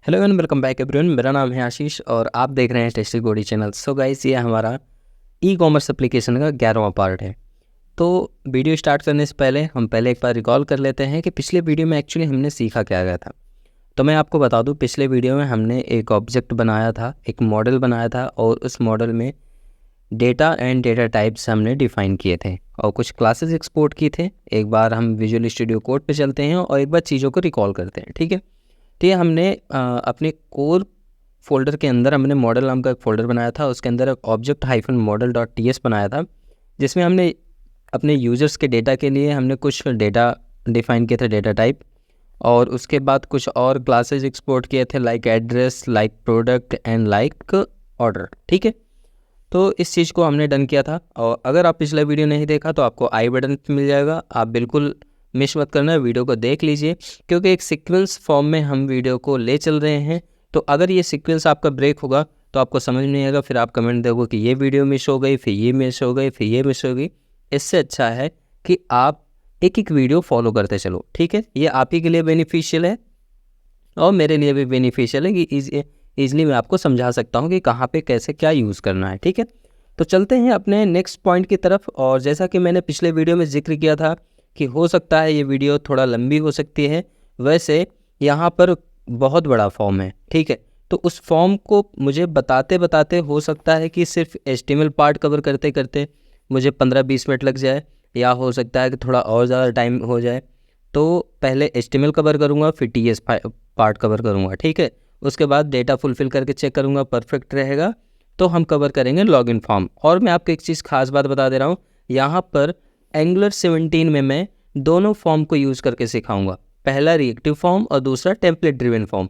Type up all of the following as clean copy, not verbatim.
Hello and welcome back everyone. मेरा नाम है आशीष और आप देख रहे हैं टेस्टी गोडी चैनल। सो गाइस, ये हमारा ई कॉमर्स एप्लीकेशन का 11वां पार्ट है। तो वीडियो स्टार्ट करने से पहले हम एक बार रिकॉल कर लेते हैं कि पिछले वीडियो में एक्चुअली हमने सीखा क्या गया था। तो मैं आपको बता दूं, पिछले वीडियो में हमने एक ऑब्जेक्ट बनाया था, एक मॉडल बनाया था और उस मॉडल में डेटा एंड डेटा टाइप्स हमने डिफ़ाइन किए थे और कुछ क्लासेस एक्सपोर्ट किए थे। एक बार हम विजुअल स्टूडियो कोड पे चलते हैं और एक बार चीज़ों को रिकॉल करते हैं, ठीक है। तो ये हमने अपने कोर फोल्डर के अंदर हमने मॉडल नाम का एक फ़ोल्डर बनाया था। उसके अंदर एक object hyphen model dot T S बनाया था, जिसमें हमने अपने यूज़र्स के डेटा के लिए हमने कुछ डेटा डिफ़ाइन किए थे, डेटा टाइप। और उसके बाद कुछ और क्लासेस एक्सपोर्ट किए थे, like address, like product and like order, ठीक है। तो इस चीज़ को हमने डन किया था। और अगर आप पिछला वीडियो नहीं देखा तो आपको आई बटन पे मिल जाएगा, आप बिल्कुल मिस मत करना, वीडियो को देख लीजिए, क्योंकि एक सीक्वेंस फॉर्म में हम वीडियो को ले चल रहे हैं। तो अगर ये सीक्वेंस आपका ब्रेक होगा तो आपको समझ नहीं आएगा, फिर आप कमेंट दोगे कि ये वीडियो मिस हो गई, फिर ये मिस हो गई, फिर ये मिस हो गई। इससे अच्छा है कि आप एक एक वीडियो फॉलो करते चलो, ठीक है। ये आप ही के लिए बेनिफिशियल है और मेरे लिए भी बेनिफिशियल है कि ईज़िली मैं आपको समझा सकता हूँ कि कहाँ पे कैसे क्या यूज़ करना है, ठीक है। तो चलते हैं अपने नेक्स्ट पॉइंट की तरफ। और जैसा कि मैंने पिछले वीडियो में जिक्र किया था कि हो सकता है ये वीडियो थोड़ा लंबी हो सकती है, वैसे यहाँ पर बहुत बड़ा फॉर्म है, ठीक है। तो उस फॉर्म को मुझे बताते बताते हो सकता है कि सिर्फ HTML पार्ट कवर करते करते मुझे 15-20 मिनट लग जाए, या हो सकता है कि थोड़ा और ज़्यादा टाइम हो जाए। तो पहले HTML कवर करूँगा, फिर TS पार्ट कवर करूँगा, ठीक है। उसके बाद डेटा फुलफ़िल करके चेक करूँगा, परफेक्ट रहेगा तो हम कवर करेंगे लॉगिन फॉर्म। और मैं आपको एक चीज़ खास बात बता दे रहा हूँ, यहाँ पर एंगुलर 17 में मैं दोनों फॉर्म को यूज़ करके सिखाऊंगा, पहला रिएक्टिव फॉर्म और दूसरा टेम्पलेट ड्रिवन फॉर्म,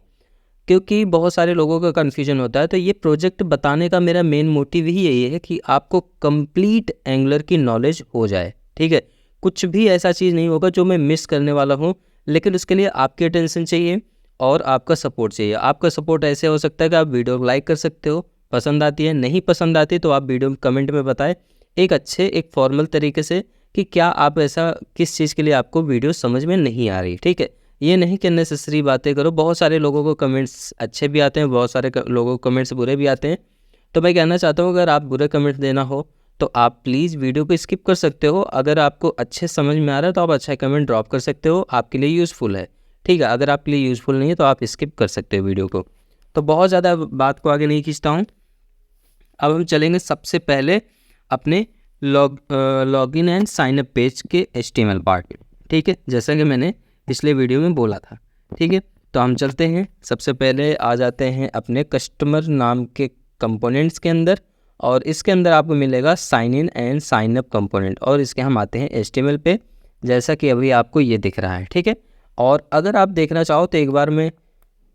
क्योंकि बहुत सारे लोगों का कन्फ्यूजन होता है। तो ये प्रोजेक्ट बताने का मेरा मेन मोटिव ही यही है कि आपको कंप्लीट एंगुलर की नॉलेज हो जाए, ठीक है। कुछ भी ऐसा चीज़ नहीं होगा जो मैं मिस करने वाला हूँ, लेकिन उसके लिए आपकी अटेंशन चाहिए और आपका सपोर्ट चाहिए। आपका सपोर्ट ऐसे हो सकता है कि आप वीडियो को लाइक कर सकते हो, पसंद आती है, नहीं पसंद आती तो आप वीडियो में कमेंट में बताएं एक अच्छे एक फॉर्मल तरीके से कि क्या आप ऐसा किस चीज़ के लिए आपको वीडियो समझ में नहीं आ रही, ठीक है। ये नहीं कि नेसेसरी बातें करो। बहुत सारे लोगों को कमेंट्स अच्छे भी आते हैं, बहुत सारे लोगों को कमेंट्स बुरे भी आते हैं। तो मैं कहना चाहता हूँ, अगर आप बुरे कमेंट देना हो तो आप प्लीज़ वीडियो को स्किप कर सकते हो। अगर आपको अच्छे समझ में आ रहा है तो आप अच्छा कमेंट ड्रॉप कर सकते हो, आपके लिए यूज़फुल है, ठीक है। अगर आपके लिए यूज़फुल नहीं है तो आप स्किप कर सकते हो वीडियो को। तो बहुत ज़्यादा बात को आगे नहीं खींचता हूँ। अब हम चलेंगे सबसे पहले अपने login and sign up page के HTML पार्ट, ठीक है, जैसा कि मैंने पिछले वीडियो में बोला था, ठीक है। तो हम चलते हैं, सबसे पहले आ जाते हैं अपने कस्टमर नाम के कंपोनेंट्स के अंदर, और इसके अंदर आपको मिलेगा sign in and sign up component, और इसके हम आते हैं HTML पे, जैसा कि अभी आपको ये दिख रहा है, ठीक है। और अगर आप देखना चाहो तो एक बार मैं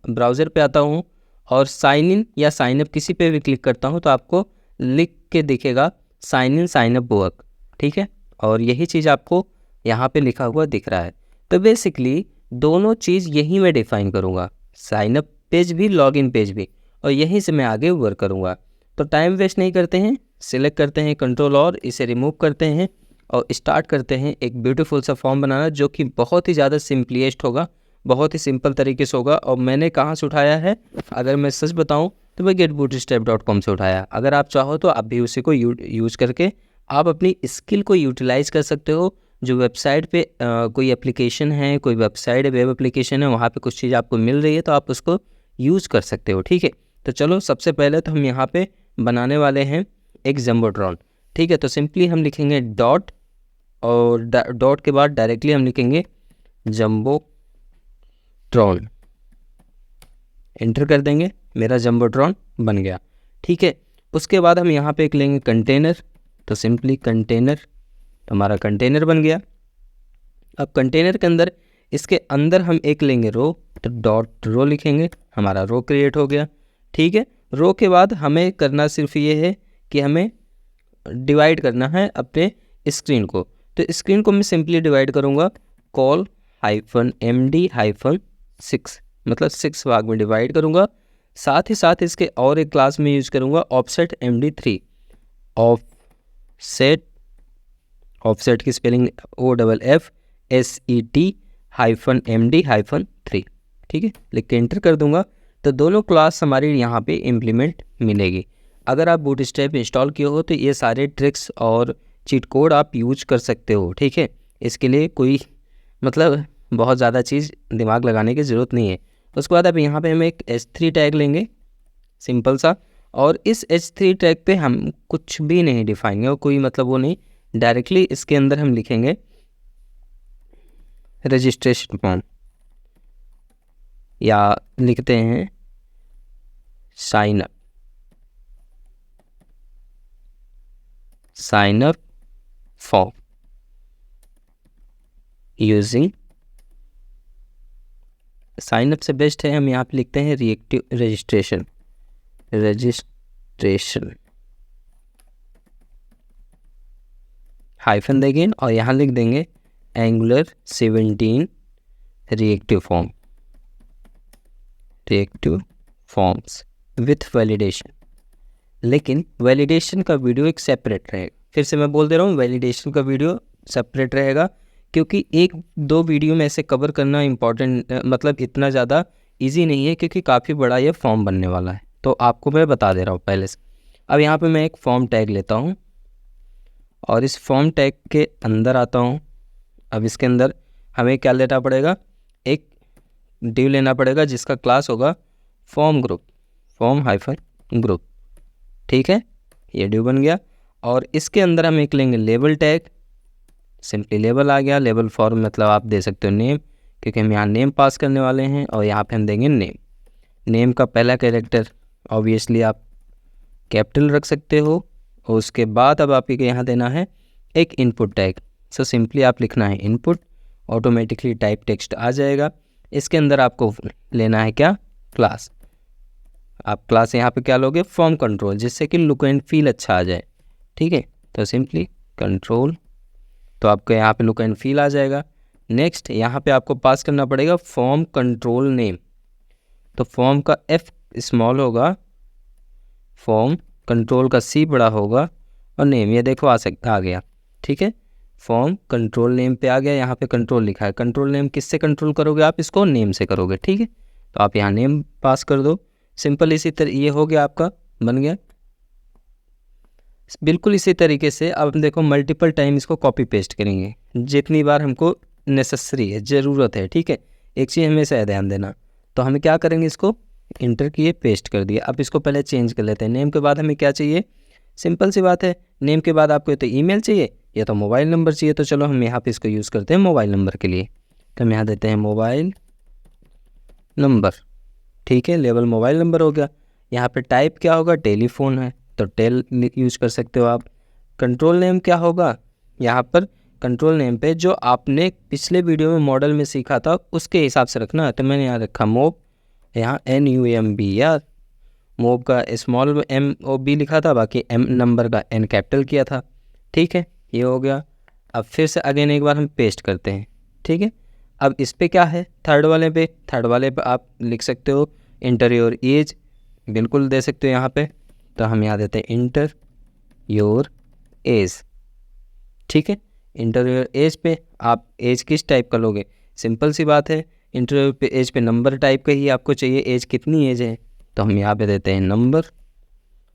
ब्राउज़र पे आता हूँ और साइन इन या साइन अप किसी पे भी क्लिक करता हूँ तो आपको लिख के दिखेगा sign in sign up work, ठीक है। और यही चीज़ आपको यहाँ पे लिखा हुआ दिख रहा है। तो बेसिकली दोनों चीज़ यही मैं डिफ़ाइन करूँगा, साइन अप पेज भी लॉगिन पेज भी, और यहीं से मैं आगे वर्क करूँगा। तो टाइम वेस्ट नहीं करते हैं, सिलेक्ट करते हैं कंट्रोल और इसे रिमूव करते हैं और स्टार्ट करते हैं एक ब्यूटीफुल सा फॉर्म बनाना, जो कि बहुत ही ज़्यादा सिंपलीस्ट होगा, बहुत ही सिंपल तरीके से होगा। और मैंने कहाँ से उठाया है, अगर मैं सच बताऊँ तो मैं getbootstrap.com से उठाया। अगर आप चाहो तो आप भी उसी को यूज़ करके आप अपनी स्किल को यूटिलाइज़ कर सकते हो। जो वेबसाइट पे कोई एप्लीकेशन है, कोई वेबसाइट वेब एप्लीकेशन है, वहाँ पे कुछ चीज़ आपको मिल रही है तो आप उसको यूज़ कर सकते हो, ठीक है। तो चलो सबसे पहले तो हम यहाँ पे बनाने वाले हैं एक जम्बोट्रॉन, ठीक है। तो सिंपली हम लिखेंगे डॉट, और डॉट के बाद डायरेक्टली हम लिखेंगे जम्बोट्रॉन, एंटर कर देंगे, मेरा जम्बोट्रॉन बन गया, ठीक है। उसके बाद हम यहाँ पे एक लेंगे कंटेनर, तो सिंपली कंटेनर, तो हमारा कंटेनर बन गया। अब कंटेनर के अंदर, इसके अंदर हम एक लेंगे रो, तो डॉट रो लिखेंगे, हमारा रो क्रिएट हो गया, ठीक है। रो के बाद हमें करना सिर्फ ये है कि हमें डिवाइड करना है अपने स्क्रीन को। तो स्क्रीन को मैं सिंपली डिवाइड करूँगा कॉल -md-6, मतलब 6 भाग में डिवाइड करूँगा। साथ ही साथ इसके और एक क्लास में यूज़ करूँगा ऑफसेट MD3, ऑफसेट, ऑफसेट की स्पेलिंग OFFSET -MD-3, ठीक है। लिख के एंटर कर दूंगा। तो दोनों क्लास हमारी यहाँ पे इम्प्लीमेंट मिलेगी। अगर आप बूटस्ट्रैप इंस्टॉल किए हो तो ये सारे ट्रिक्स और चीट कोड आप यूज कर सकते हो, ठीक है। इसके लिए कोई मतलब बहुत ज़्यादा चीज़ दिमाग लगाने की ज़रूरत नहीं है। उसके बाद अब यहाँ पे हम एक H3 टैग लेंगे सिंपल सा, और इस H3 टैग पे हम कुछ भी नहीं डिफाइन है, कोई मतलब वो नहीं, डायरेक्टली इसके अंदर हम लिखेंगे रजिस्ट्रेशन फॉर्म, या लिखते हैं sign up form using, sign up से बेस्ट है हम यहाँ पे लिखते हैं रिएक्टिव रजिस्ट्रेशन हाइफन देंगे और यहाँ लिख देंगे angular 17 reactive forms with validation. लेकिन वैलिडेशन का वीडियो एक सेपरेट रहेगा, फिर से मैं बोल दे रहा हूँ, वैलिडेशन का वीडियो सेपरेट रहेगा, क्योंकि एक दो वीडियो में ऐसे कवर करना इम्पॉर्टेंट मतलब इतना ज़्यादा इजी नहीं है, क्योंकि काफ़ी बड़ा ये फॉर्म बनने वाला है। तो आपको मैं बता दे रहा हूँ पहले से। अब यहाँ पे मैं एक फॉर्म टैग लेता हूँ और इस फॉर्म टैग के अंदर आता हूँ। अब इसके अंदर हमें क्या लेना पड़ेगा, एक डिव लेना पड़ेगा जिसका क्लास होगा फॉर्म हाइफन ग्रुप, ठीक है। ये डिव बन गया और इसके अंदर हम एक लेंगे लेबल टैग, सिंपली लेबल आ गया। लेबल फॉर्म मतलब आप दे सकते हो नेम, क्योंकि हम यहाँ नेम पास करने वाले हैं, और यहाँ पे हम देंगे नेम का पहला कैरेक्टर ऑब्वियसली आप कैपिटल रख सकते हो। और उसके बाद अब आपके यहाँ देना है एक इनपुट टैग। सो सिंपली आप लिखना है इनपुट, ऑटोमेटिकली टाइप टेक्स्ट आ जाएगा। इसके अंदर आपको लेना है क्या, क्लास। आप क्लास यहाँ पे क्या लोगे, फॉर्म कंट्रोल, जिससे कि लुक एंड फील अच्छा आ जाए, ठीक है। तो सिंपली कंट्रोल, तो आपको यहाँ पे लुक एंड फील आ जाएगा। नेक्स्ट यहाँ पे आपको पास करना पड़ेगा फॉर्म कंट्रोल नेम। तो फॉर्म का F स्मॉल होगा, फॉर्म कंट्रोल का C बड़ा होगा, और नेम ये देखो आ गया, ठीक है। फॉर्म कंट्रोल नेम पे आ गया, यहाँ पे कंट्रोल लिखा है। कंट्रोल नेम किससे कंट्रोल करोगे आप, इसको नेम से करोगे, ठीक है। तो आप यहाँ नेम पास कर दो, सिंपल। इसी तरह ये हो गया, आपका बन गया। बिल्कुल इसी तरीके से अब हम देखो मल्टीपल टाइम इसको कॉपी पेस्ट करेंगे, जितनी बार हमको नेसेसरी है, ज़रूरत है, ठीक है। एक चीज़ हमेशा ध्यान देना, तो हमें क्या करेंगे, इसको इंटर किए पेस्ट कर दिया। अब इसको पहले चेंज कर लेते हैं। नेम के बाद हमें क्या चाहिए, सिंपल सी बात है, नेम के बाद आपको तो ईमेल चाहिए या तो मोबाइल नंबर चाहिए। तो चलो हम यहाँ पे इसको यूज़ करते हैं मोबाइल नंबर के लिए। तो हम यहाँ देते हैं मोबाइल नंबर, ठीक है। लेवल मोबाइल नंबर हो गया। यहाँ पे टाइप क्या होगा, टेलीफोन है तो टेल यूज़ कर सकते हो आप। कंट्रोल नेम क्या होगा, यहाँ पर कंट्रोल नेम पे जो आपने पिछले वीडियो में मॉडल में सीखा था उसके हिसाब से रखना है। तो मैंने यहाँ रखा मोब, यहाँ NUMB, यार मोब का स्मॉल MOB लिखा था, बाकी M नंबर का N कैपिटल किया था, ठीक है। ये हो गया। अब फिर से अगेन एक बार हम पेस्ट करते हैं, ठीक है। अब इस पे क्या है, थर्ड वाले पे आप लिख सकते हो इंटर योर एज, बिल्कुल दे सकते हो यहाँ पे। तो हम यहाँ देते हैं इंटर योर एज, ठीक है। इंटर योर एज पे आप एज किस टाइप का लोगे, सिंपल सी बात है, इंटर योर एज पे नंबर टाइप का ही आपको चाहिए, एज कितनी एज है। तो हम यहाँ पे देते हैं नंबर,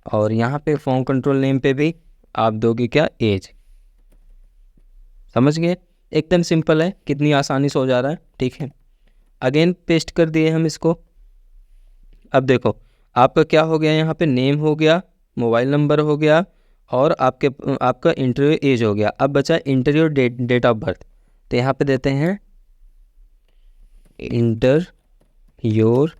और यहाँ पे फॉर्म कंट्रोल नेम पे भी आप दोगे क्या, एज। समझ गए, एकदम सिंपल है, कितनी आसानी से हो जा रहा है, ठीक है। अगेन पेस्ट कर दिए हम इसको। अब देखो आपका क्या हो गया, यहाँ पे नेम हो गया, मोबाइल नंबर हो गया, और आपका इंटरव्यू एज हो गया। अब बचा इंटरव्यू डेट ऑफ बर्थ। तो यहाँ पे देते हैं enter your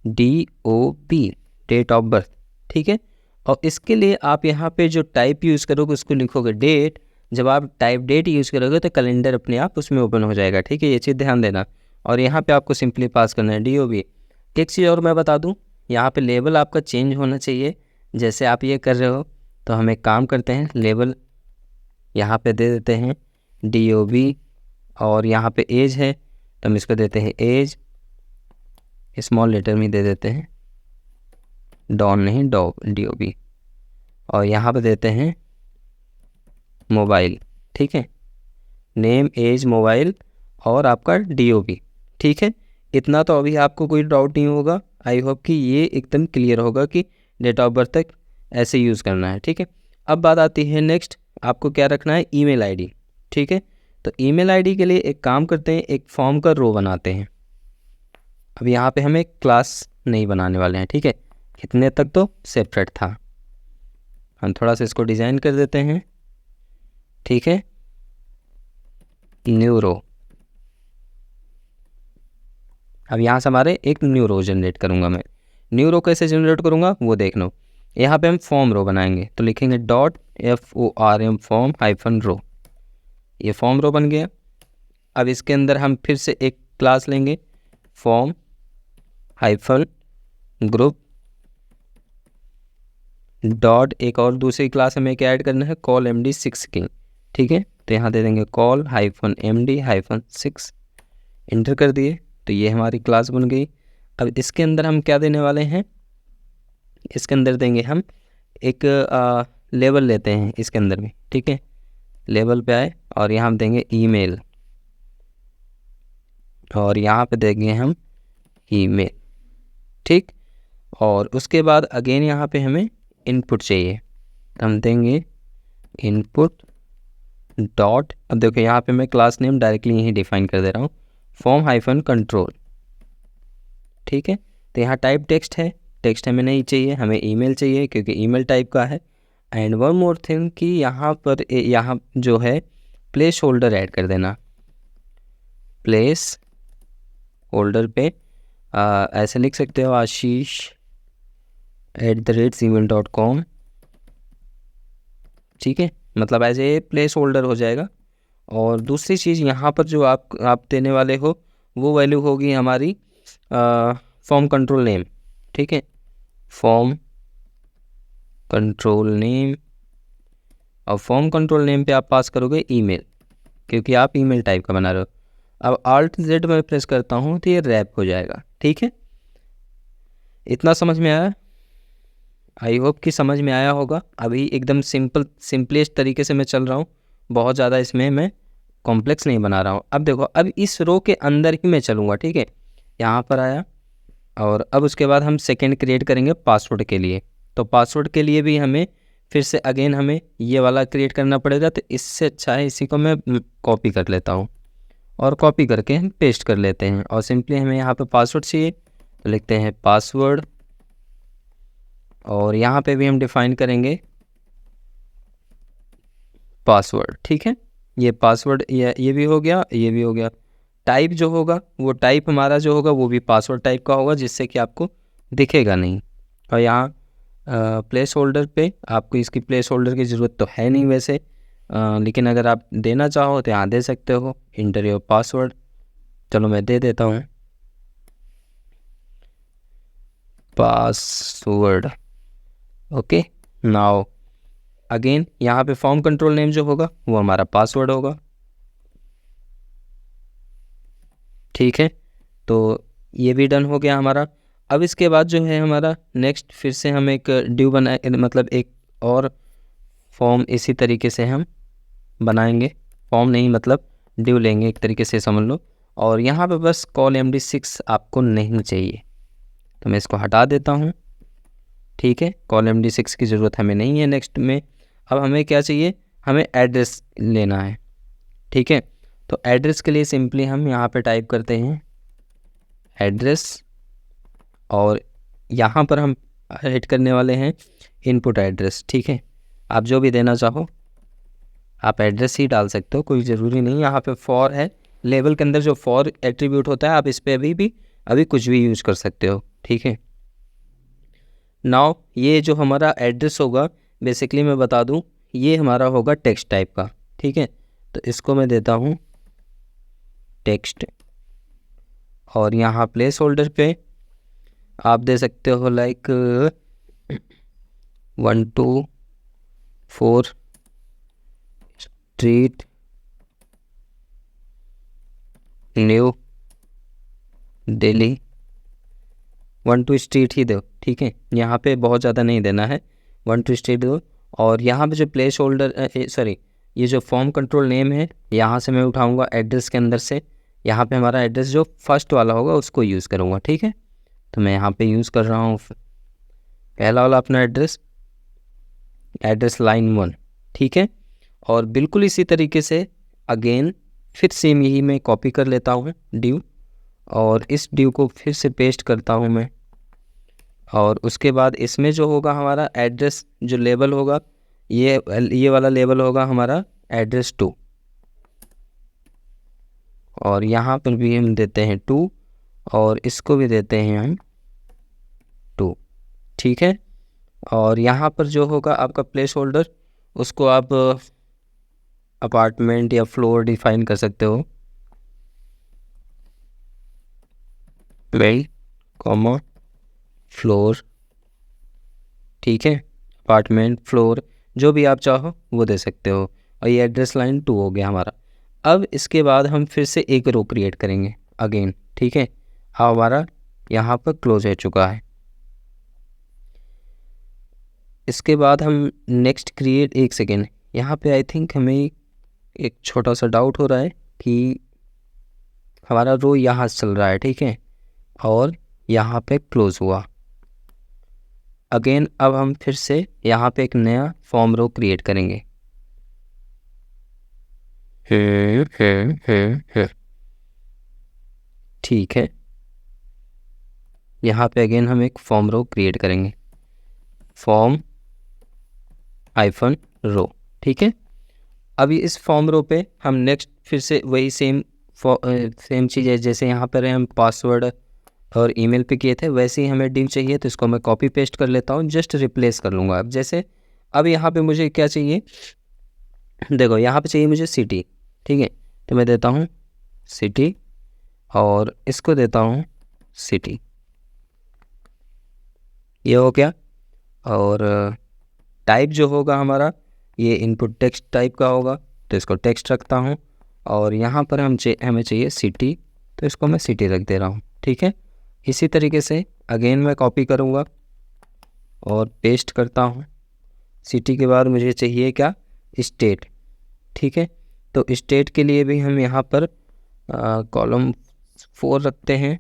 DOB, date of birth, ठीक है। और इसके लिए आप यहाँ पे जो टाइप यूज़ करोगे उसको लिखोगे डेट। जब आप टाइप डेट यूज़ करोगे तो कैलेंडर अपने आप उसमें ओपन हो जाएगा, ठीक है। ये चीज़ ध्यान देना। और यहाँ पे आपको सिंपली पास करना है DOB। एक चीज़ और मैं बता दूँ, यहाँ पे लेवल आपका चेंज होना चाहिए, जैसे आप ये कर रहे हो। तो हम एक काम करते हैं, लेवल यहाँ पे दे देते हैं DOB, और यहाँ पे एज है तो हम इसको देते हैं एज, स्मॉल लेटर में दे देते हैं, डॉन नहीं DOB। और यहाँ पे देते हैं मोबाइल, ठीक है। नेम, एज, मोबाइल और आपका DOB, ठीक है। इतना तो अभी आपको कोई डाउट नहीं होगा। आई होप कि ये एकदम क्लियर होगा कि डेट ऑफ बर्थ तक ऐसे यूज़ करना है, ठीक है। अब बात आती है नेक्स्ट, आपको क्या रखना है, ईमेल आईडी, ठीक है। तो ईमेल आईडी के लिए एक काम करते हैं, एक फॉर्म का रो बनाते हैं। अब यहाँ पे हमें क्लास नहीं बनाने वाले हैं, ठीक है, इतने तक तो सेपरेट था। हम थोड़ा सा इसको डिज़ाइन कर देते हैं, ठीक है, न्यू रो। अब यहाँ से हमारे एक न्यू रो जनरेट करूँगा मैं। न्यू रो कैसे जनरेट करूँगा वो देख लो। यहाँ पे हम फॉर्म रो बनाएंगे, तो लिखेंगे .form फॉर्म हाइफन रो। ये फॉर्म रो बन गया। अब इसके अंदर हम फिर से एक क्लास लेंगे, फॉर्म हाइफन ग्रुप डॉट, एक और दूसरी क्लास हमें क्या ऐड करना है, कॉल MD6 की, ठीक है। तो यहाँ दे देंगे कॉल हाइफन MD-6, इंटर कर दिए, तो ये हमारी क्लास बन गई। अब इसके अंदर हम क्या देने वाले हैं, इसके अंदर देंगे हम एक लेबल लेते हैं इसके अंदर में, ठीक है। लेबल पे आए और यहाँ हम देंगे ईमेल, और यहाँ पे देंगे हम ईमेल, ठीक। और उसके बाद अगेन यहाँ पे हमें इनपुट चाहिए, तो हम देंगे इनपुट डॉट, अब देखो यहाँ पे मैं क्लास नेम डायरेक्टली यहीं डिफाइन कर दे रहा हूँ, फॉर्म हाइफन कंट्रोल, ठीक है। तो यहाँ टाइप टेक्स्ट है, टेक्स्ट हमें नहीं चाहिए, हमें ईमेल चाहिए क्योंकि ईमेल टाइप का है। एंड वन मोर थिंग कि यहाँ पर यहाँ जो है प्लेस होल्डर ऐड कर देना। प्लेस होल्डर पे ऐसे लिख सकते हो ashish@gmail.com, ठीक है, मतलब एज ए प्लेस होल्डर हो जाएगा। और दूसरी चीज़ यहाँ पर जो आप देने वाले हो वो वैल्यू होगी हमारी फॉर्म कंट्रोल नेम, ठीक है, फॉर्म कंट्रोल नेम। और फॉर्म कंट्रोल नेम पे आप पास करोगे ईमेल, क्योंकि आप ईमेल टाइप का बना रहे हो। अब Alt+Z में प्रेस करता हूँ तो ये रैप हो जाएगा, ठीक है। इतना समझ में आया? आई होप कि समझ में आया होगा। अभी एकदम सिंपलेस्ट तरीके से मैं चल रहा हूँ, बहुत ज़्यादा इसमें मैं कॉम्प्लेक्स नहीं बना रहा हूँ। अब देखो, अब इस रो के अंदर ही मैं चलूँगा, ठीक है। यहाँ पर आया और अब उसके बाद हम सेकंड क्रिएट करेंगे पासवर्ड के लिए। तो पासवर्ड के लिए भी हमें फिर से अगेन हमें ये वाला क्रिएट करना पड़ेगा। तो इससे अच्छा है इसी को मैं कॉपी कर लेता हूँ और कॉपी करके हम पेस्ट कर लेते हैं। और सिंपली हमें यहाँ पे पासवर्ड चाहिए तो लिखते हैं पासवर्ड, और यहाँ पे भी हम डिफाइन करेंगे पासवर्ड, ठीक है। ये पासवर्ड ये भी हो गया, ये भी हो गया। टाइप जो होगा वो टाइप हमारा जो होगा वो भी पासवर्ड टाइप का होगा, जिससे कि आपको दिखेगा नहीं। और यहाँ प्लेस होल्डर पे आपको इसकी प्लेस होल्डर की ज़रूरत तो है नहीं वैसे, लेकिन अगर आप देना चाहो तो यहाँ दे सकते हो, इंटर योर पासवर्ड। चलो मैं दे देता हूँ पासवर्ड, ओके। नाउ अगेन यहाँ पे फॉर्म कंट्रोल नेम जो होगा वो हमारा पासवर्ड होगा, ठीक है। तो ये भी डन हो गया हमारा। अब इसके बाद जो है हमारा नेक्स्ट फिर से हम एक ड्यू बनाए, मतलब एक और फॉर्म इसी तरीके से हम बनाएंगे। फॉर्म नहीं मतलब ड्यू लेंगे एक तरीके से समझ लो। और यहाँ पे बस कॉल MD6 आपको नहीं चाहिए, तो मैं इसको हटा देता हूँ, ठीक है। कॉल MD6 की ज़रूरत हमें नहीं है नेक्स्ट में। अब हमें क्या चाहिए, हमें एड्रेस लेना है, ठीक है। तो एड्रेस के लिए सिंपली हम यहाँ पे टाइप करते हैं एड्रेस, और यहाँ पर हम ऐड करने वाले हैं इनपुट एड्रेस, ठीक है। आप जो भी देना चाहो आप एड्रेस ही डाल सकते हो, कोई ज़रूरी नहीं। यहाँ पे फॉर है, लेबल के अंदर जो फॉर एट्रीब्यूट होता है आप इस पर अभी कुछ भी यूज़ कर सकते हो, ठीक है। नाउ ये जो हमारा एड्रेस होगा बेसिकली मैं बता दूं, ये हमारा होगा टेक्स्ट टाइप का, ठीक है। तो इसको मैं देता हूँ टेक्स्ट, और यहाँ प्लेस होल्डर पे आप दे सकते हो like 124 street New Delhi, 12 street ही दो, ठीक है। यहाँ पे बहुत ज़्यादा नहीं देना है, 12 स्ट्रीट दो। और यहाँ पे जो प्लेस होल्डर ये जो फॉर्म कंट्रोल नेम है यहाँ से मैं उठाऊँगा एड्रेस के अंदर से, यहाँ पे हमारा एड्रेस जो फर्स्ट वाला होगा उसको यूज़ करूँगा, ठीक है। तो मैं यहाँ पे यूज़ कर रहा हूँ पहला वाला अपना एड्रेस लाइन 1, ठीक है। और बिल्कुल इसी तरीके से अगेन फिर सेम यही मैं कॉपी कर लेता हूँ ड्यू, और इस ड्यू को फिर से पेस्ट करता हूँ मैं। और उसके बाद इसमें जो होगा हमारा एड्रेस जो लेबल होगा, ये वाला लेबल होगा हमारा एड्रेस 2, और यहाँ पर भी हम देते हैं 2, और इसको भी देते हैं हम 2, ठीक है। और यहाँ पर जो होगा आपका प्लेस होल्डर, उसको आप अपार्टमेंट या फ्लोर डिफाइन कर सकते हो, प्ले कॉमा फ्लोर, ठीक है। अपार्टमेंट फ्लोर जो भी आप चाहो वो दे सकते हो। और ये एड्रेस लाइन 2 हो गया हमारा। अब इसके बाद हम फिर से एक रो क्रिएट करेंगे अगेन, ठीक है। अब हमारा यहाँ पर क्लोज हो चुका है। इसके बाद हम नेक्स्ट क्रिएट, एक सेकेंड, यहाँ पे आई थिंक हमें एक छोटा सा डाउट हो रहा है कि हमारा रो यहाँ से चल रहा है, ठीक है, और यहाँ पे क्लोज हुआ। अगेन अब हम फिर से यहाँ पे एक नया फॉर्म रो क्रिएट करेंगे। ठीक है, यहाँ पे अगेन हम एक फॉर्म रो क्रिएट करेंगे, फॉर्म -रो, ठीक है। अभी इस फॉर्म रो पे हम नेक्स्ट फिर से वही सेम चीज़ है, जैसे यहाँ पर हम पासवर्ड और ईमेल पे किए थे, वैसे ही हमें डिव चाहिए, तो इसको मैं कॉपी पेस्ट कर लेता हूँ, जस्ट रिप्लेस कर लूँगा। अब जैसे अब यहाँ पे मुझे क्या चाहिए, देखो यहाँ पे चाहिए मुझे सिटी, ठीक है, तो मैं देता हूँ सिटी, और इसको देता हूँ सिटी, ये हो गया। और टाइप जो होगा हमारा ये इनपुट टेक्स्ट टाइप का होगा, तो इसको टेक्स्ट रखता हूँ। और यहाँ पर हमें चाहिए सिटी, तो इसको मैं सिटी रख दे रहा हूँ, ठीक है। इसी तरीके से अगेन मैं कॉपी करूँगा और पेस्ट करता हूँ। सिटी के बाद मुझे चाहिए क्या, स्टेट, ठीक है। तो स्टेट के लिए भी हम यहाँ पर कॉलम 4 रखते हैं,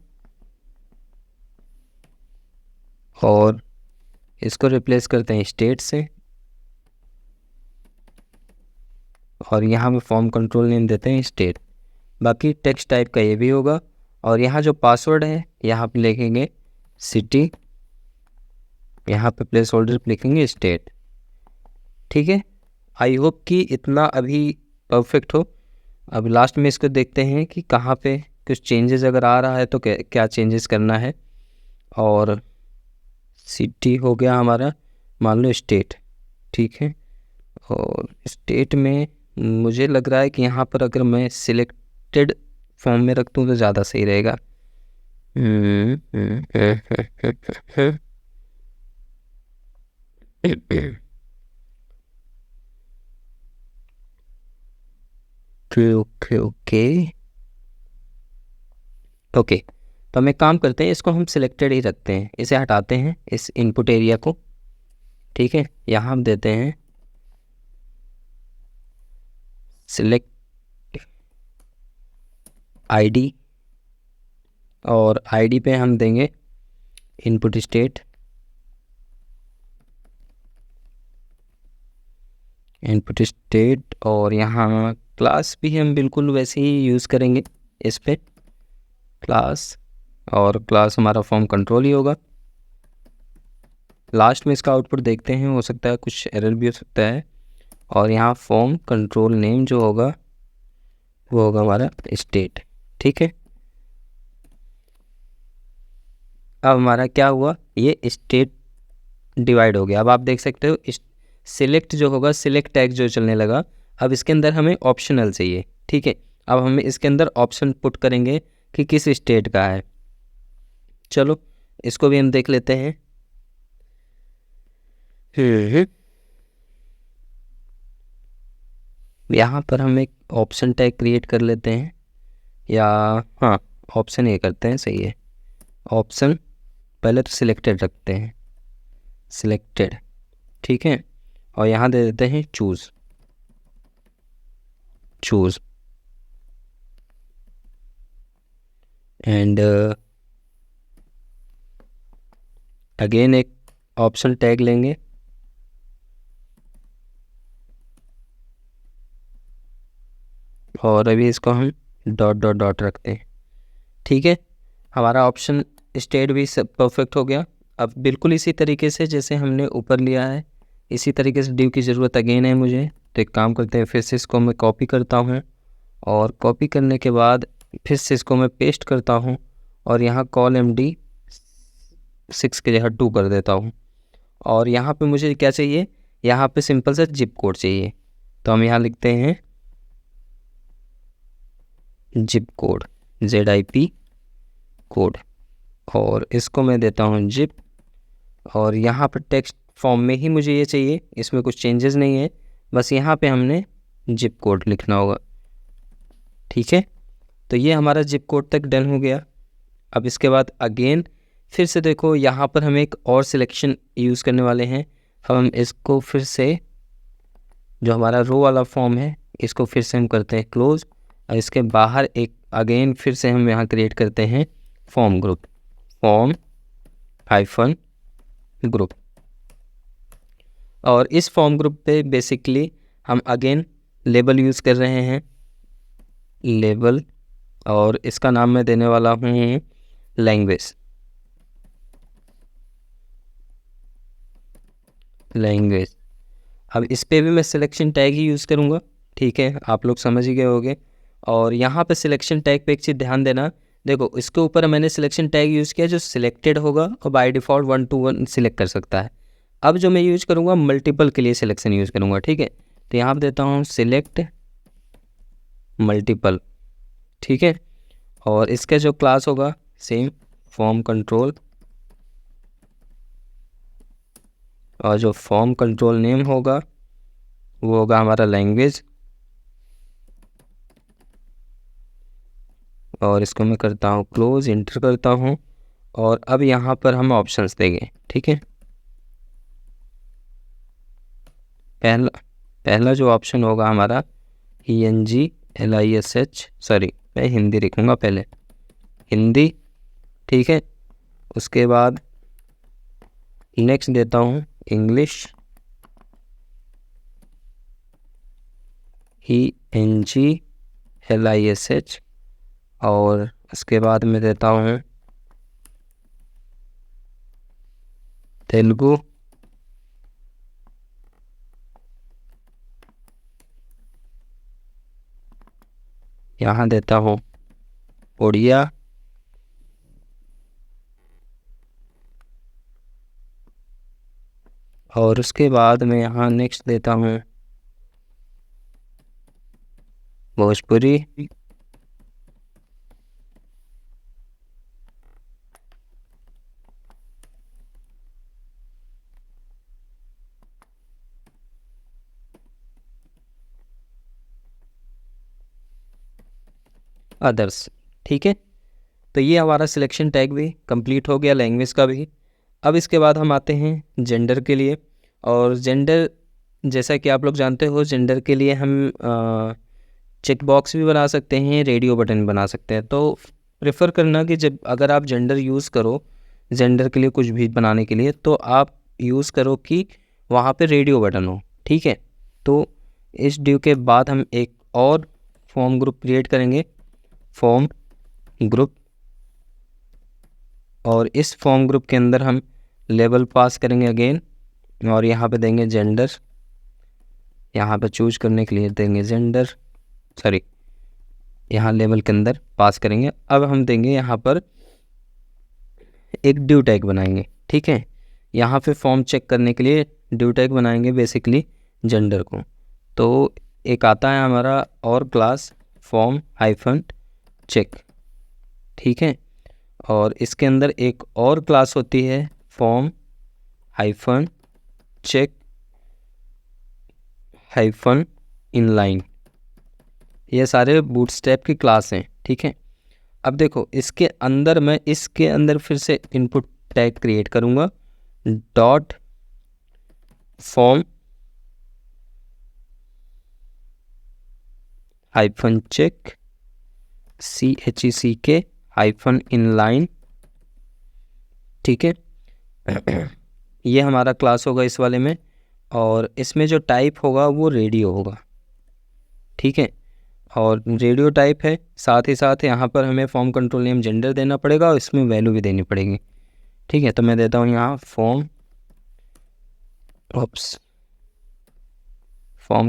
और इसको रिप्लेस करते हैं स्टेट से, और यहाँ पे फॉर्म कंट्रोल नेम देते हैं स्टेट। बाकी टेक्स्ट टाइप का ये भी होगा। और यहाँ जो पासवर्ड है यहाँ पे लिखेंगे सिटी, यहाँ पे प्लेस होल्डर पे लिखेंगे स्टेट, ठीक है। आई होप कि इतना अभी परफेक्ट हो। अब लास्ट में इसको देखते हैं कि कहाँ पे कुछ चेंजेस अगर आ रहा है तो क्या चेंजेस करना है। और सिटी हो गया हमारा, मान लो स्टेट, ठीक है। और स्टेट में मुझे लग रहा है कि यहाँ पर अगर मैं सिलेक्टेड फॉर्म में रख दूँ तो ज़्यादा सही रहेगा। ओके, तो हम एक काम करते हैं, इसको हम सिलेक्टेड ही रखते हैं, इसे हटाते हैं इस इनपुट एरिया को, ठीक है। यहाँ हम देते हैं सिलेक्ट आईडी, और आईडी पे हम देंगे इनपुट स्टेट, और यहाँ क्लास भी हम बिल्कुल वैसे ही यूज़ करेंगे इस पे क्लास, और क्लास हमारा फॉर्म कंट्रोल ही होगा। लास्ट में इसका आउटपुट देखते हैं, हो सकता है कुछ एरर भी हो सकता है। और यहाँ फॉर्म कंट्रोल नेम जो होगा वो होगा हमारा स्टेट, ठीक है। अब हमारा क्या हुआ, ये स्टेट डिवाइड हो गया। अब आप देख सकते हो सिलेक्ट जो होगा, सिलेक्ट टैग जो चलने लगा, अब इसके अंदर हमें ऑप्शनल चाहिए, ठीक है। अब हमें इसके अंदर ऑप्शन पुट करेंगे कि किस स्टेट का है। चलो इसको भी हम देख लेते हैं। यहाँ पर हम एक ऑप्शन टैग क्रिएट कर लेते हैं, या हाँ ऑप्शन ये करते हैं, सही है। ऑप्शन पहले तो सिलेक्टेड रखते हैं, सिलेक्टेड, ठीक है। और यहाँ दे देते हैं चूज़ एंड अगेन एक ऑप्शन टैग लेंगे और अभी इसको हम डॉट डॉट डॉट रखते हैं। ठीक है, हमारा ऑप्शन स्टेट भी सब परफेक्ट हो गया। अब बिल्कुल इसी तरीके से जैसे हमने ऊपर लिया है, इसी तरीके से डिव की ज़रूरत अगेन है मुझे। तो एक काम करते हैं, फिर से इसको मैं कॉपी करता हूँ और कॉपी करने के बाद फिर से इसको मैं पेस्ट करता हूँ और यहाँ कॉल MD 6 की जगह 2 कर देता हूँ। और यहाँ पे मुझे क्या चाहिए, यहाँ पे सिंपल सा जिप कोड चाहिए। तो हम यहाँ लिखते हैं जिप कोड, ZIP कोड, और इसको मैं देता हूँ जिप। और यहाँ पर टेक्स्ट फॉर्म में ही मुझे ये चाहिए, इसमें कुछ चेंजेस नहीं है, बस यहाँ पे हमने जिप कोड लिखना होगा। ठीक है, तो ये हमारा जिप कोड तक डन हो गया। अब इसके बाद अगेन फिर से देखो, यहाँ पर हम एक और सिलेक्शन यूज़ करने वाले हैं। हम इसको फिर से, जो हमारा रो वाला फॉर्म है, इसको फिर से हम करते हैं क्लोज। और इसके बाहर एक अगेन फिर से हम यहाँ क्रिएट करते हैं form group, form hyphen group. और इस फॉर्म ग्रुप पे बेसिकली हम अगेन लेबल यूज़ कर रहे हैं, लेबल, और इसका नाम मैं देने वाला हूँ लैंग्वेज। अब इस पे भी मैं सिलेक्शन टैग ही यूज़ करूँगा। ठीक है, आप लोग समझ ही गए होंगे। और यहाँ पे सिलेक्शन टैग पे एक चीज़ ध्यान देना, देखो इसके ऊपर मैंने सिलेक्शन टैग यूज़ किया जो सिलेक्टेड होगा और बाय डिफ़ॉल्ट 1 to 1 सिलेक्ट कर सकता है। अब जो मैं यूज़ करूँगा मल्टीपल के लिए सिलेक्शन यूज़ करूँगा। ठीक है, तो यहाँ पर देता हूँ सिलेक्ट मल्टीपल। ठीक है, और इसका जो क्लास होगा सेम फॉर्म कंट्रोल, और जो फॉर्म कंट्रोल नेम होगा वो होगा हमारा लैंग्वेज। और इसको मैं करता हूँ क्लोज, इंटर करता हूँ। और अब यहाँ पर हम ऑप्शंस देंगे। ठीक है, पहला जो ऑप्शन होगा हमारा ENGLISH, सॉरी मैं हिंदी लिखूँगा पहले, हिंदी। ठीक है, उसके बाद नेक्स्ट देता हूँ इंग्लिश, ENGLISH। और उसके बाद मैं देता हूँ तेलुगु, यहाँ देता हूँ उड़िया, और उसके बाद मैं यहाँ नेक्स्ट देता हूँ भोजपुरी, अदर्स। ठीक है, तो ये हमारा सिलेक्शन टैग भी कंप्लीट हो गया, लैंग्वेज का भी। अब इसके बाद हम आते हैं जेंडर के लिए। और जेंडर, जैसा कि आप लोग जानते हो, जेंडर के लिए हम चेक बॉक्स भी बना सकते हैं, रेडियो बटन बना सकते हैं। तो प्रेफर करना कि जब अगर आप जेंडर यूज़ करो, जेंडर के लिए कुछ भी बनाने के लिए, तो आप यूज़ करो कि वहाँ पे रेडियो बटन हो। ठीक है, तो इस ड्यू के बाद हम एक और फॉर्म ग्रुप क्रिएट करेंगे, फॉर्म ग्रुप। और इस फॉर्म ग्रुप के अंदर हम लेबल पास करेंगे अगेन, और यहाँ पे देंगे जेंडर, यहाँ पे चूज करने के लिए देंगे जेंडर, सॉरी यहाँ लेबल के अंदर पास करेंगे। अब हम देंगे यहाँ पर एक ड्यू टैग बनाएंगे। ठीक है, यहाँ पे फॉर्म चेक करने के लिए ड्यू टैग बनाएंगे बेसिकली जेंडर को। तो एक आता है हमारा और क्लास फॉर्म हाइफन चेक। ठीक है, और इसके अंदर एक और क्लास होती है form hyphen check hyphen inline. ये सारे बूटस्ट्रैप की क्लास हैं। ठीक है, अब देखो इसके अंदर मैं इसके अंदर फिर से इनपुट टैग क्रिएट करूँगा, dot form hyphen check CHECK hyphen inline. ठीक है, ये हमारा क्लास होगा इस वाले में, और इसमें जो टाइप होगा वो रेडियो होगा, ठीक है। और रेडियो टाइप है, साथ ही साथ यहाँ पर हमें फॉर्म कंट्रोल नेम जेंडर देना पड़ेगा और इसमें वैल्यू भी देनी पड़ेगी, ठीक है। तो मैं देता हूँ यहाँ फॉर्म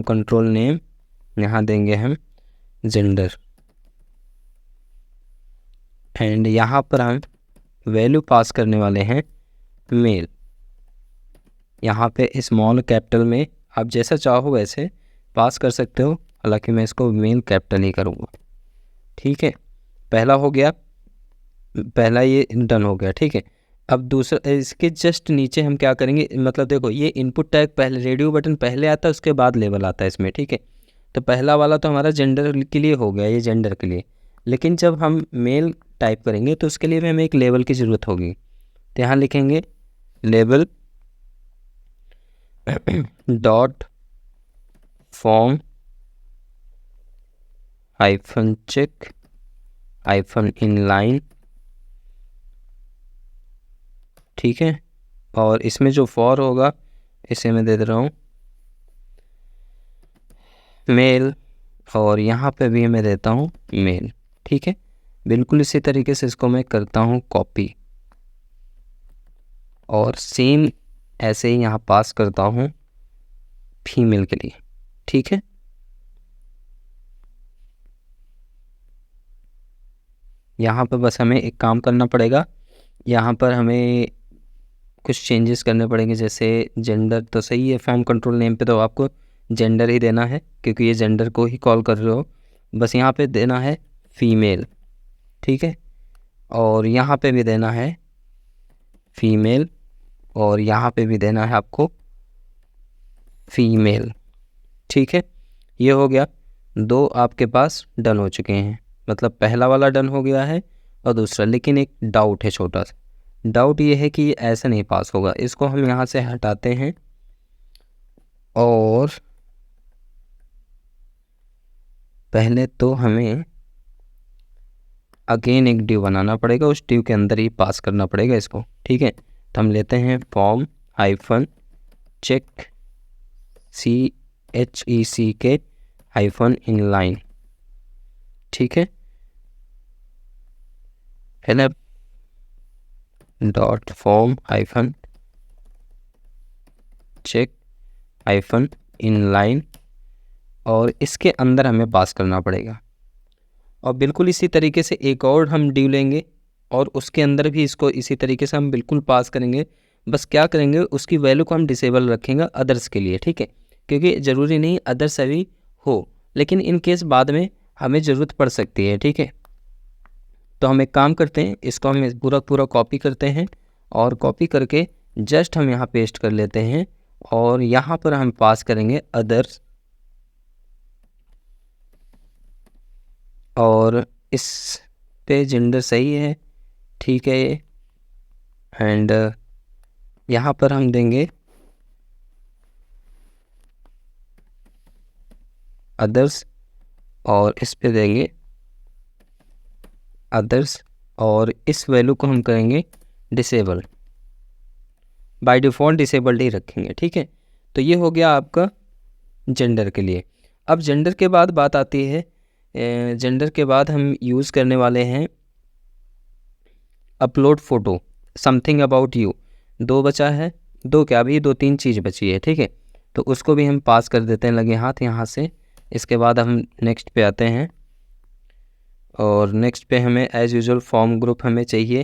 कंट्रोल नेम, यहाँ देंगे हम जेंडर, एंड यहाँ पर हम वैल्यू पास करने वाले हैं मेल। यहाँ पे स्मॉल कैपिटल में आप जैसा चाहो वैसे पास कर सकते हो, हालांकि मैं इसको मेल कैपिटल ही करूँगा, ठीक है। पहला हो गया, पहला ये डन हो गया, ठीक है। अब दूसरा, इसके जस्ट नीचे हम क्या करेंगे, मतलब देखो ये इनपुट टैग पहले, रेडियो बटन पहले आता है, उसके बाद लेबल आता है इसमें, ठीक है। तो पहला वाला तो हमारा जेंडर के लिए हो गया, ये जेंडर के लिए। लेकिन जब हम मेल टाइप करेंगे तो उसके लिए भी हमें एक लेबल की ज़रूरत होगी। तो यहाँ लिखेंगे label dot form hyphen check hyphen inline, ठीक है। और इसमें जो फॉर होगा इसे मैं दे रहा हूँ मेल, और यहाँ पे भी मैं देता हूँ मेल, ठीक है। बिल्कुल इसी तरीके से इसको मैं करता हूँ कॉपी, और सेम ऐसे ही यहाँ पास करता हूँ फीमेल के लिए, ठीक है। यहाँ पर बस हमें एक काम करना पड़ेगा, यहाँ पर हमें कुछ चेंजेस करने पड़ेंगे। जैसे जेंडर तो सही है, फॉर्म कंट्रोल नेम पे तो आपको जेंडर ही देना है क्योंकि ये जेंडर को ही कॉल कर रहे हो। बस यहाँ पे देना है फीमेल, ठीक है। और यहाँ पे भी देना है फीमेल, और यहाँ पे भी देना है आपको फीमेल, ठीक है। ये हो गया, दो आपके पास डन हो चुके हैं, मतलब पहला वाला डन हो गया है और दूसरा। लेकिन एक डाउट है, छोटा सा डाउट ये है कि ये ऐसे नहीं पास होगा। इसको हम यहाँ से हटाते हैं और पहले तो हमें अगेन एक डिव बनाना पड़ेगा, उस डिव के अंदर ही पास करना पड़ेगा इसको, ठीक है। तो हम लेते हैं form hyphen check CHECK hyphen inline, ठीक है। पहले dot form hyphen check hyphen inline, और इसके अंदर हमें पास करना पड़ेगा। और बिल्कुल इसी तरीके से एक और हम डिव लेंगे और उसके अंदर भी इसको इसी तरीके से हम बिल्कुल पास करेंगे। बस क्या करेंगे, उसकी वैल्यू को हम डिसेबल रखेंगे अदर्स के लिए, ठीक है। क्योंकि ज़रूरी नहीं अदर्स अभी हो, लेकिन इन केस बाद में हमें ज़रूरत पड़ सकती है, ठीक है। तो हम एक काम करते हैं, इसको हम पूरा कॉपी करते हैं, और कॉपी करके जस्ट हम यहाँ पेस्ट कर लेते हैं, और यहाँ पर हम पास करेंगे अदर्स, और इस पे जेंडर सही है, ठीक है ये। एंड यहाँ पर हम देंगे अदर्स, और इस पे देंगे अदर्स, और इस वैल्यू को हम करेंगे डिसेबल, बाय डिफ़ॉल्ट डिसेबल्ड ही रखेंगे, ठीक है। तो ये हो गया आपका जेंडर के लिए। अब जेंडर के बाद बात आती है, जेंडर के बाद हम यूज़ करने वाले हैं upload photo, something about you. दो बचा है, दो क्या, अभी दो तीन चीज़ बची है, ठीक है। तो उसको भी हम पास कर देते हैं लगे हाथ यहाँ से। इसके बाद हम नेक्स्ट पे आते हैं, और नेक्स्ट पे हमें एज़ यूजुअल फॉर्म ग्रुप हमें चाहिए।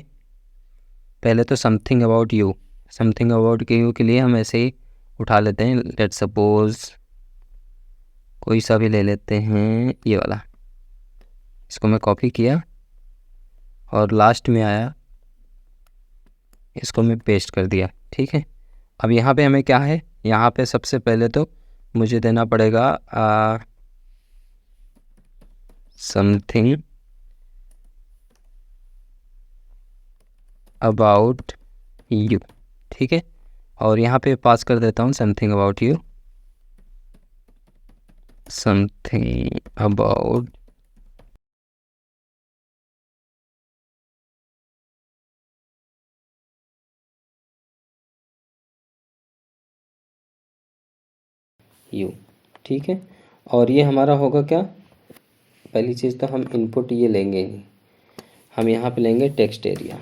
पहले तो something about you, something about you के लिए हम ऐसे ही उठा लेते हैं। लेट सपोज कोई सा भी ले लेते हैं, ये वाला, इसको मैं कॉपी किया और लास्ट में आया, इसको मैं पेस्ट कर दिया, ठीक है। अब यहाँ पे हमें क्या है, यहाँ पे सबसे पहले तो मुझे देना पड़ेगा समथिंग अबाउट यू, ठीक है। और यहाँ पे पास कर देता हूँ something about you, something about you, ठीक है। और ये हमारा होगा क्या, पहली चीज़ तो हम इनपुट ये लेंगे नहीं, हम यहाँ पे लेंगे टेक्स्ट एरिया।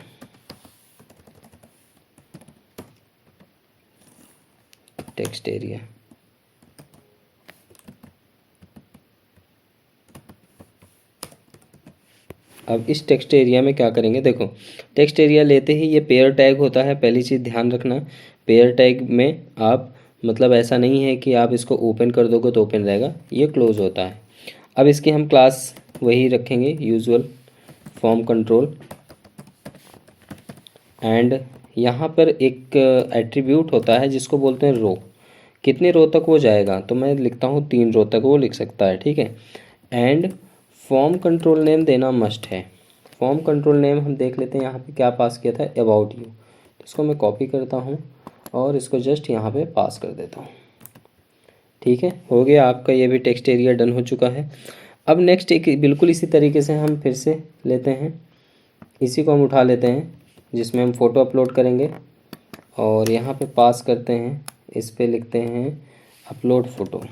टेक्स्ट एरिया अब इस टेक्स्ट एरिया में क्या करेंगे, देखो टेक्स्ट एरिया लेते ही ये पेयर टैग होता है, पहली चीज़ ध्यान रखना। पेयर टैग में आप मतलब ऐसा नहीं है कि आप इसको ओपन कर दोगे तो ओपन रहेगा, ये क्लोज होता है। अब इसकी हम क्लास वही रखेंगे यूजुअल फॉर्म कंट्रोल, एंड यहाँ पर एक एट्रीब्यूट होता है जिसको बोलते हैं रो। कितने रो तक वो जाएगा, तो मैं लिखता हूँ 3 रो तक वो लिख सकता है, ठीक है। एंड फॉर्म कंट्रोल नेम देना मस्ट है। फॉर्म कंट्रोल नेम हम देख लेते हैं यहाँ पे क्या पास किया था, अबाउट यू। तो इसको मैं कॉपी करता हूँ और इसको जस्ट यहाँ पे पास कर देता हूँ, ठीक है। हो गया आपका ये भी टेक्स्ट एरिया डन हो चुका है। अब नेक्स्ट एक बिल्कुल इसी तरीके से हम फिर से लेते हैं, इसी को हम उठा लेते हैं जिसमें हम फ़ोटो अपलोड करेंगे और यहाँ पे पास करते हैं, इस पे लिखते हैं upload photo.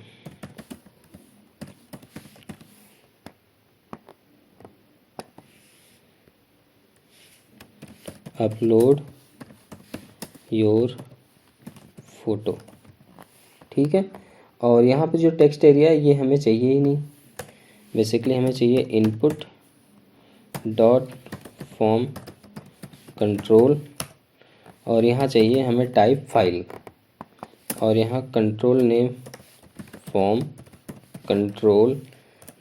Upload your photo, ठीक है। और यहाँ पे जो टेक्स्ट एरिया है ये हमें चाहिए ही नहीं, बेसिकली हमें चाहिए इनपुट डॉट फॉर्म कंट्रोल, और यहाँ चाहिए हमें टाइप फाइल, और यहाँ control name form control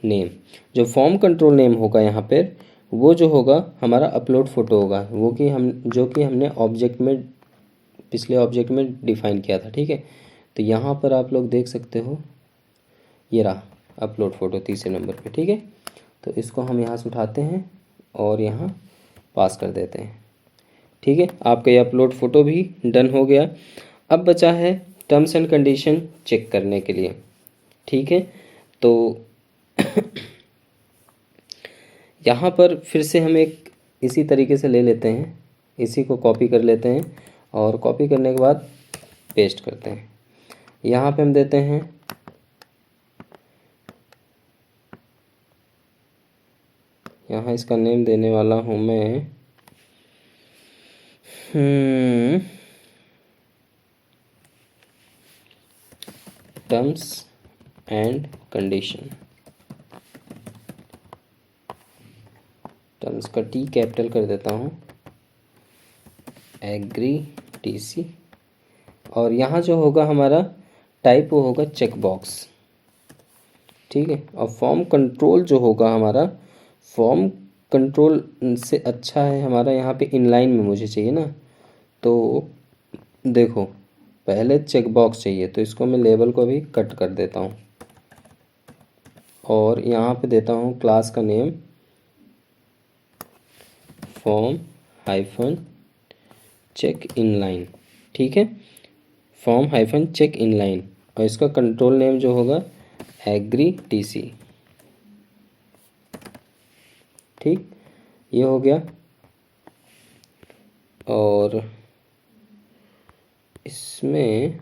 name. जो फॉर्म कंट्रोल नेम होगा यहाँ पर वो जो होगा हमारा अपलोड फ़ोटो होगा, वो कि हमने ऑब्जेक्ट में पिछले ऑब्जेक्ट में डिफ़ाइन किया था, ठीक है। तो यहाँ पर आप लोग देख सकते हो ये रहा अपलोड फ़ोटो तीसरे नंबर पे, ठीक है। तो इसको हम यहाँ से उठाते हैं और यहाँ पास कर देते हैं, ठीक है। आपका ये अपलोड फ़ोटो भी डन हो गया। अब बचा है टर्म्स एंड कंडीशन चेक करने के लिए, ठीक है। तो यहाँ पर फिर से हम एक इसी तरीके से ले लेते हैं, इसी को कॉपी कर लेते हैं और कॉपी करने के बाद पेस्ट करते हैं। यहाँ पे हम देते हैं यहाँ इसका नेम देने वाला हूँ मैं टर्म्स एंड कंडीशन। टर्म्स का टी कैपिटल कर देता हूँ, एग्री टीसी, और यहाँ जो होगा हमारा टाइप वो होगा चेक बॉक्स, ठीक है। और फॉर्म कंट्रोल जो होगा हमारा, फॉर्म कंट्रोल से अच्छा है हमारा यहाँ पे इनलाइन में मुझे चाहिए ना, तो देखो पहले चेक बॉक्स चाहिए, तो इसको मैं लेबल को भी कट कर देता हूँ और यहाँ पे देता हूँ क्लास का name form hyphen check inline, ठीक है। फॉर्म हाइफन चेक इनलाइन, और इसका कंट्रोल नेम जो होगा एग्री टीसी, ठीक, ये हो गया। और इसमें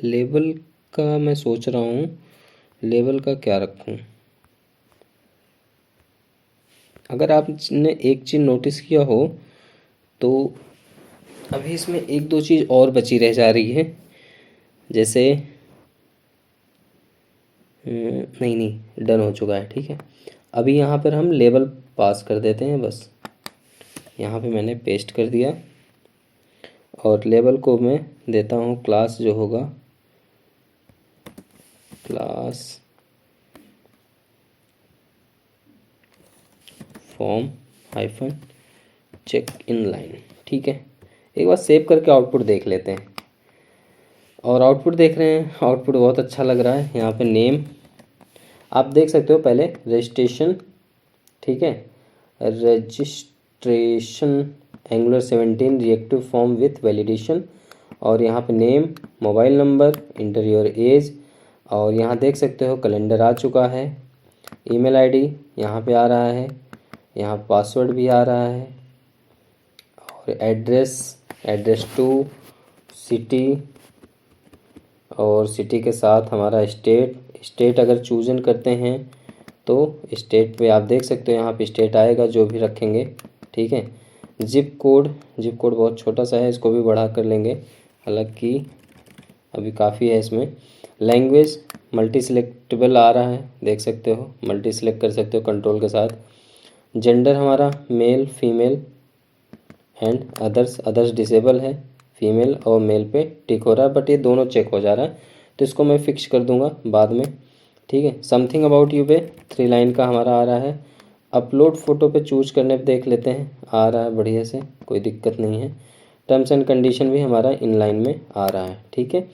लेबल का मैं सोच रहा हूँ, लेबल का क्या रखूँ। अगर आपने एक चीज़ नोटिस किया हो तो अभी इसमें एक दो चीज़ और बची रह जा रही है, जैसे नहीं डन हो चुका है, ठीक है। अभी यहाँ पर हम लेबल पास कर देते हैं, बस यहाँ पे मैंने पेस्ट कर दिया और लेबल को मैं देता हूँ क्लास जो होगा class form hyphen check inline, ठीक है। एक बार सेव करके आउटपुट देख लेते हैं, और आउटपुट देख रहे हैं, आउटपुट बहुत अच्छा लग रहा है। यहाँ पे नेम आप देख सकते हो, पहले रजिस्ट्रेशन, ठीक है, registration angular 17 reactive form with validation, और यहाँ पे name, mobile number, inter your age, और यहाँ देख सकते हो कैलेंडर आ चुका है, ईमेल आईडी यहाँ पे आ रहा है, यहाँ पासवर्ड भी आ रहा है, और और एड्रेस टू सिटी, और सिटी के साथ हमारा स्टेट अगर चूजन करते हैं तो स्टेट पे आप देख सकते हो यहाँ पे स्टेट आएगा जो भी रखेंगे, ठीक है। जिप कोड बहुत छोटा सा है, इसको भी बढ़ा कर लेंगे, हालांकि अभी काफ़ी है इसमें। लैंग्वेज मल्टी सिलेक्टेबल आ रहा है, देख सकते हो, मल्टी सिलेक्ट कर सकते हो कंट्रोल के साथ। जेंडर हमारा male female and others disable है, फीमेल और मेल पे टिक हो रहा है, बट ये दोनों चेक हो जा रहा है, तो इसको मैं फिक्स कर दूंगा बाद में, ठीक है। समथिंग अबाउट यू पे 3 लाइन का हमारा आ रहा है। अपलोड फ़ोटो पे चूज करने पे देख लेते हैं, आ रहा है बढ़िया से, कोई दिक्कत नहीं है। टर्म्स एंड कंडीशन भी हमारा इन लाइन में आ रहा है, ठीक है।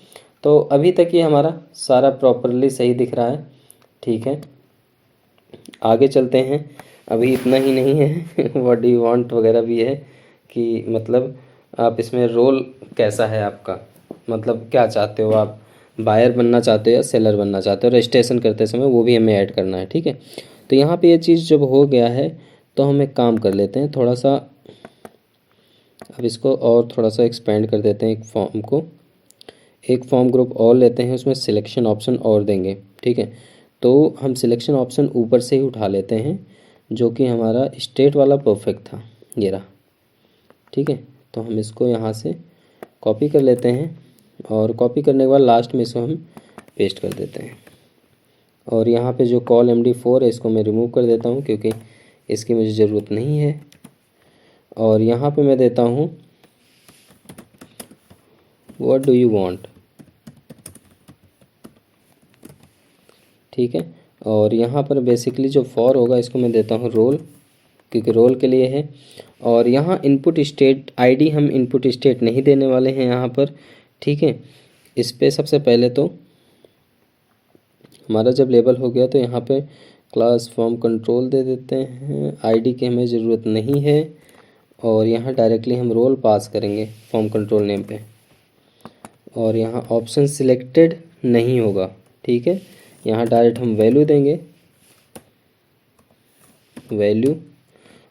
तो अभी तक ये हमारा सारा प्रॉपरली सही दिख रहा है, ठीक है। आगे चलते हैं, अभी इतना ही नहीं है व्हाट डू यू वांट वगैरह भी है, कि मतलब आप इसमें रोल कैसा है आपका, मतलब क्या चाहते हो आप, बायर बनना चाहते हो या सेलर बनना चाहते हो, रजिस्ट्रेशन करते समय वो भी हमें ऐड करना है, ठीक है। तो यहाँ पे ये चीज़ जब हो गया है तो हम एक काम कर लेते हैं, थोड़ा सा अब इसको और थोड़ा सा एक्सपेंड कर देते हैं, एक फॉर्म ग्रुप और लेते हैं, उसमें सिलेक्शन ऑप्शन और देंगे, ठीक है। तो हम सिलेक्शन ऑप्शन ऊपर से ही उठा लेते हैं, जो कि हमारा स्टेट वाला परफेक्ट था, ये रहा, ठीक है। तो हम इसको यहाँ से कॉपी कर लेते हैं, और कॉपी करने के बाद लास्ट में इसको हम पेस्ट कर देते हैं। और यहाँ पे जो कॉल MD4 है इसको मैं रिमूव कर देता हूँ, क्योंकि इसकी मुझे ज़रूरत नहीं है। और यहाँ पे मैं देता हूँ व्हाट डू यू वांट, ठीक है। और यहाँ पर बेसिकली जो फॉर होगा इसको मैं देता हूँ रोल, क्योंकि रोल के लिए है। और यहाँ इनपुट स्टेट आईडी हम इनपुट स्टेट नहीं देने वाले हैं यहाँ पर, ठीक है। इस पे सबसे पहले तो हमारा जब लेबल हो गया तो यहाँ पे क्लास फॉर्म कंट्रोल दे देते हैं, आईडी की हमें ज़रूरत नहीं है, और यहाँ डायरेक्टली हम रोल पास करेंगे फॉर्म कंट्रोल नेम पे। और यहाँ ऑप्शन सिलेक्टेड नहीं होगा, ठीक है। यहाँ डायरेक्ट हम वैल्यू देंगे, वैल्यू,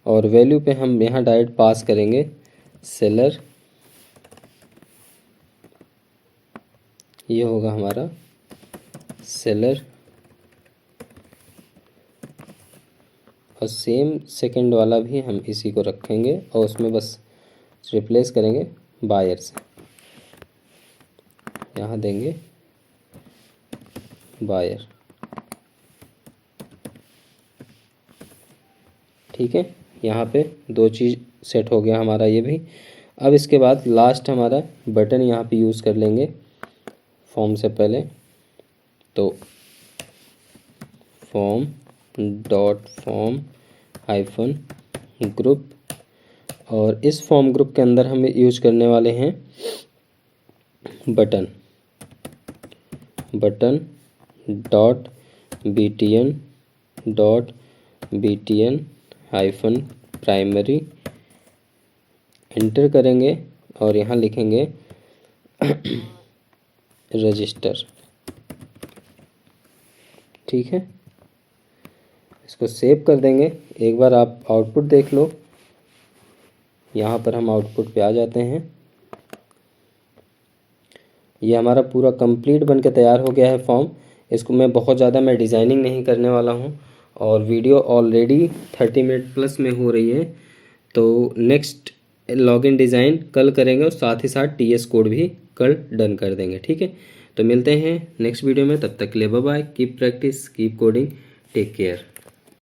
और वैल्यू पे हम यहाँ डायरेक्ट पास करेंगे सेलर, ये होगा हमारा सेलर। और सेम सेकंड वाला भी हम इसी को रखेंगे, और उसमें बस रिप्लेस करेंगे बायर से, यहाँ देंगे बायर, ठीक है। यहाँ पे 2 चीज़ सेट हो गया हमारा ये भी। अब इसके बाद लास्ट हमारा बटन यहाँ पे यूज़ कर लेंगे फॉर्म से पहले, तो form dot form hyphen group, और इस फॉर्म ग्रुप के अंदर हम यूज़ करने वाले हैं button dot btn hyphen primary, enter करेंगे और यहाँ लिखेंगे रजिस्टर, ठीक है। इसको सेव कर देंगे। एक बार आप आउटपुट देख लो, यहाँ पर हम आउटपुट पे आ जाते हैं। ये हमारा पूरा कंप्लीट बन के तैयार हो गया है फॉर्म। इसको मैं ज़्यादा डिज़ाइनिंग नहीं करने वाला हूँ, और वीडियो ऑलरेडी 30 मिनट प्लस में हो रही है। तो नेक्स्ट लॉगिन डिज़ाइन कल करेंगे, और साथ ही साथ TS कोड भी कल डन कर देंगे, ठीक है। तो मिलते हैं नेक्स्ट वीडियो में, तब तक के लिए bye bye, keep practice, keep coding, take care.